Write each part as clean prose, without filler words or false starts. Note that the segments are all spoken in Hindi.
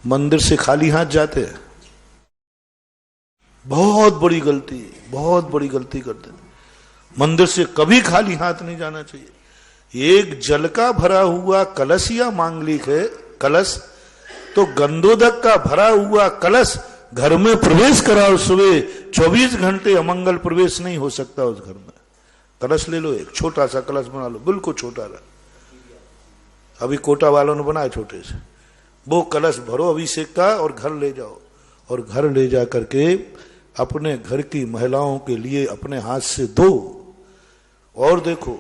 मंदिर से खाली हाथ जाते हैं, बहुत बड़ी गलती, बहुत बड़ी गलती करते हैं। मंदिर से कभी खाली हाथ नहीं जाना चाहिए। एक जल का भरा हुआ कलश या मांगलिक है कलश, तो गंधोदक का भरा हुआ कलश घर में प्रवेश कराओ सुबह, 24 घंटे अमंगल प्रवेश नहीं हो सकता उस घर में। कलश ले लो, एक छोटा सा कलश बना लो, बिल्कुल छोटा रहा, अभी कोटा वालों ने बनाया छोटे से, वो कलश भरो अभिषेक का और घर ले जाओ, और घर ले जा करके अपने घर की महिलाओं के लिए अपने हाथ से दो। और देखो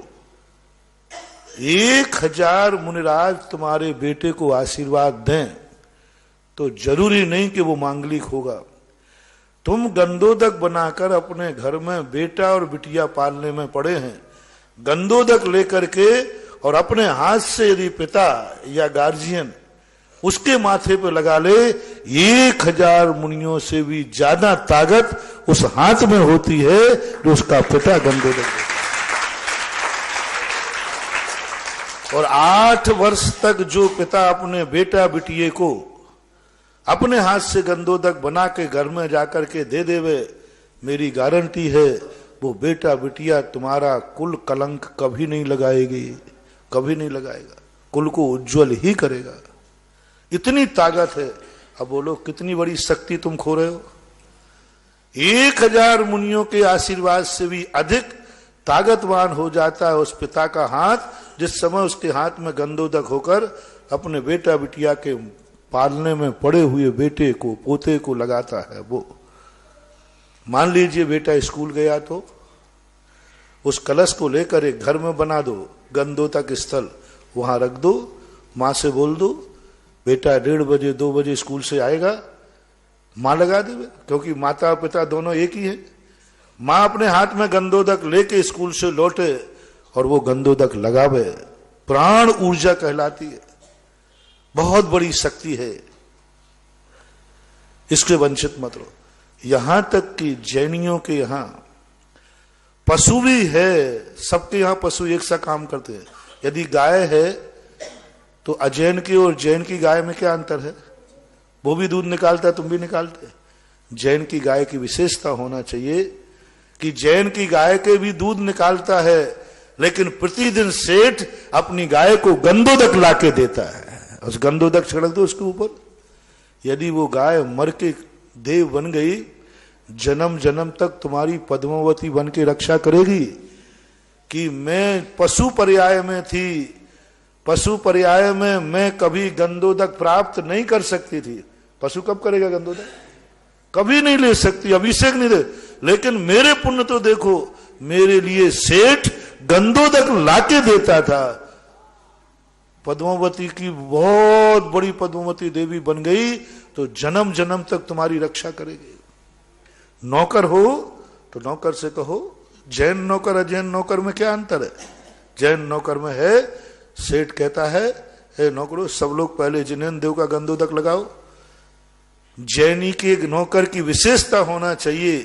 1000 मुनिराज तुम्हारे बेटे को आशीर्वाद दें तो जरूरी नहीं कि वो मांगलिक होगा। तुम गंधोदक बनाकर अपने घर में बेटा और बिटिया पालने में पड़े हैं, गंधोदक लेकर के और अपने हाथ से यदि पिता या गार्जियन उसके माथे पे लगा ले, 1000 मुनियों से भी ज्यादा ताकत उस हाथ में होती है जो उसका पिता गंधोदक। और 8 वर्ष तक जो पिता अपने बेटा बिटिए को अपने हाथ से गंधोदक बना के घर में जाकर के दे देवे, मेरी गारंटी है वो बेटा बिटिया तुम्हारा कुल कलंक कभी नहीं लगाएगी, कभी नहीं लगाएगा, कुल को उज्जवल ही करेगा। इतनी ताकत है। अब बोलो कितनी बड़ी शक्ति तुम खो रहे हो। 1000 मुनियों के आशीर्वाद से भी अधिक ताकतवान हो जाता है उस पिता का हाथ जिस समय उसके हाथ में गंधोदक होकर अपने बेटा बिटिया के पालने में पड़े हुए बेटे को पोते को लगाता है। वो मान लीजिए बेटा स्कूल गया तो उस कलश को लेकर एक घर में बना दो, गंधोदक स्थल वहां रख दो, माँ से बोल दो बेटा 1:30 बजे 2 बजे स्कूल से आएगा, माँ लगा देवे, क्योंकि माता पिता दोनों एक ही है। माँ अपने हाथ में गंधोदक लेके स्कूल से लौटे और वो गंधोदक लगावे, प्राण ऊर्जा कहलाती है, बहुत बड़ी शक्ति है, इसके वंचित मत रहो। यहां तक कि जैनियों के यहां पशु भी है, सबके यहां पशु एक सा काम करते हैं। यदि गाय है तो अजैन की और जैन की गाय में क्या अंतर है? वो भी दूध निकालता है, तुम भी निकालते। जैन की गाय की विशेषता होना चाहिए कि जैन की गाय के भी दूध निकालता है, लेकिन प्रतिदिन सेठ अपनी गाय को गंधोदक लाके देता है, उस गंधोदक छिड़क दो उसके ऊपर। यदि वो गाय मर के देव बन गई, जन्म जन्म तक तुम्हारी पद्मावती बन के रक्षा करेगी कि मैं पशु पर्याय में थी, पशु पर्याय में मैं कभी गंधोदक प्राप्त नहीं कर सकती थी। पशु कब करेगा गंधोदक? कभी नहीं ले सकती, अभिषेक नहीं दे। लेकिन मेरे पुण्य तो देखो, मेरे लिए सेठ गंधोदक लाके देता था। पद्मावती की बहुत बड़ी पद्मावती देवी बन गई तो जन्म जन्म तक तुम्हारी रक्षा करेगी। नौकर हो तो नौकर से कहो, जैन नौकर अजैन नौकर में क्या अंतर है? जैन नौकर में है सेठ कहता है, हे नौकरों सब लोग पहले जिनेन्द्र देव का गंधोदक लगाओ। जैनी के नौकर की विशेषता होना चाहिए,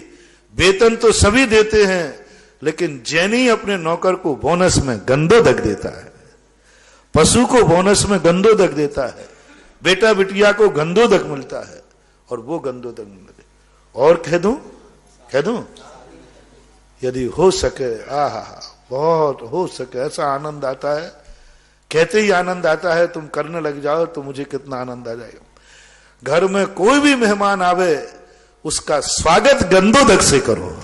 वेतन तो सभी देते हैं लेकिन जैनी अपने नौकर को बोनस में गंधोदक देता है, पशु को बोनस में गंधोदक देता है, बेटा बिटिया को गंधोदक मिलता है, और वो गंधोदक मिले। और कह दूं यदि हो सके, आहा बहुत हो सके, ऐसा आनंद आता है, कहते ही आनंद आता है, तुम करने लग जाओ तो मुझे कितना आनंद आ जाएगा। घर में कोई भी मेहमान आवे उसका स्वागत गंधोदक से करो।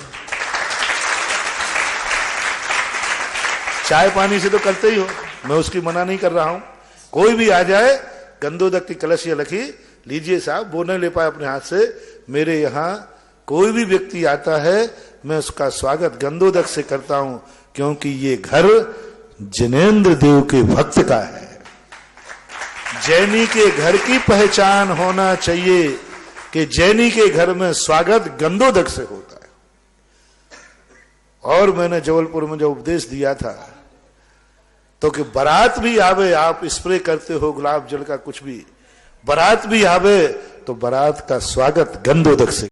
चाय पानी से तो करते ही हो, मैं उसकी मना नहीं कर रहा हूं। कोई भी आ जाए, गंधोदक की कलशिया रखी, लीजिए साहब, वो नहीं ले पाए अपने हाथ से। मेरे यहां कोई भी व्यक्ति आता है मैं उसका स्वागत गंधोदक से करता हूं, क्योंकि ये घर जिनेन्द्र देव के भक्त का है। जैनी के घर की पहचान होना चाहिए कि जैनी के घर में स्वागत गंधोदक से होता है। और मैंने जबलपुर में जो उपदेश दिया था तो कि बारात भी आवे, आप स्प्रे करते हो गुलाब जल का कुछ भी, बारात भी आवे तो बारात का स्वागत गंधोदक से।